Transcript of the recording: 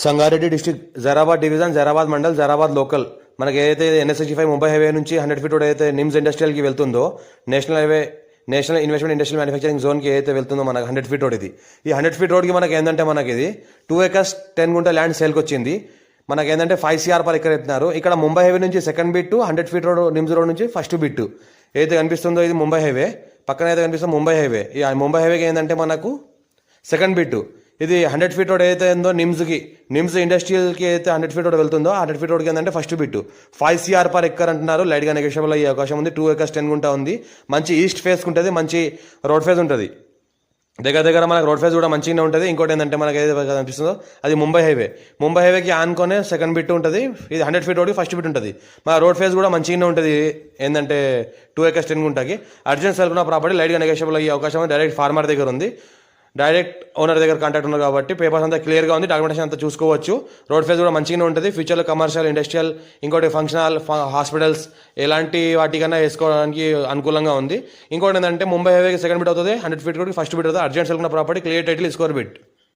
Sangareddy district Zaheerabad division Zaheerabad mandal Zaheerabad local మనకి ఏదైతే NH65 Mumbai highway నుంచి 100 ఫీట్ రోడ్ అయితే నిమ్స్ ఇండస్ట్రియల్కి వెళ్తుందో national highway national investment industrial manufacturing జోన్కి ఏదైతే వెళ్తుందో మనకు 100 ఫీట్ రోడ్ ఇది. ఈ 100 ఫీట్ రోడ్కి మనకి ఏంటంటే మనకి ఇది 2 acres 10 గుంట ల్యాండ్ సేల్కి వచ్చింది. మనకి ఏంటంటే 5 CR పర్ ఎకర్ చెప్తున్నారు. ఇక్కడ ముంబై హైవే నుంచి second bit 100 feet road NIMS road నుంచి ఫస్ట్ బిట్ ఏదైతే కనిపిస్తుందో ఇది ముంబై హైవే. పక్కన అయితే కనిపిస్తుందో ముంబై హైవే. ఈ ముంబై హైవేకి ఏంటంటే మనకు సెకండ్ బిట్ ఇది 100 ఫీట్ రోడ్ ఏదైతే ఉందో నిమ్స్ ఇండస్ట్రియల్కి అయితే 100 ఫీట్ రోడ్ వెళ్తుందో 100 ఫీట్ రోడ్కి ఏంటంటే first bit 5 CR per acre అంటున్నారు. లైట్గా నెగోషియబుల్ అయ్యే అవకాశం ఉంది. 2 acres 10 గుంట ఉంది. మంచి ఈస్ట్ ఫేస్ ఉంటుంది, మంచి రోడ్ ఫేస్ ఉంటుంది. దగ్గర మనకు రోడ్ ఫేస్ కూడా మంచిగానే ఉంటుంది. ఇంకోటి ఏంటంటే మనకి ఏదైతే కనిపిస్తుందో అది ముంబై హైవేకి ఆనుకొనే సెకండ్ బిట్ ఉంటుంది. ఇది 100 ఫీట్ రోడ్కి ఫస్ట్ బిట్ ఉంటుంది. మన రోడ్ ఫేస్ కూడా మంచిగానే ఉంటుంది. ఏంటంటే 2 acres 10 గుంటకి అర్జెంట్ సెల్కున్న ప్రాపర్టీ లైట్గా నెగోషియబుల్ అయ్యే అవకాశం డైరెక్ట్ ఫార్మర్ దగ్గర ఉంది. డైరెక్ట్ ఓనర్ దగ్గర కాంటాక్ట్ ఉన్నారు కాబట్టి పేపర్స్ అంతా క్లియర్గా ఉంది. డాక్యుమెంటేషన్ అంతా చూసుకోవచ్చు. రోడ్ ఫేస్ కూడా మంచిగానే ఉంటుంది. ఫ్యూచర్లో కమర్షియల్, ఇండస్ట్రియల్, ఇంకోటి ఫంక్షనల్, హాస్పిటల్స్ ఎలాంటి వాటికన్నా వేసుకోవడానికి అనుకూలంగా ఉంది. ఇంకోటి ఏంటంటే ముంబై హైవేకి సెకండ్ బిట్ అవుతుంది, 100 ఫీట్ రోడ్కి ఫస్ట్ బిట్ అవుతుంది. అర్జెంట్ సెల్కున్న ప్రాపర్టీ క్లియర్ టైటిల్ స్కోర్ బిట్.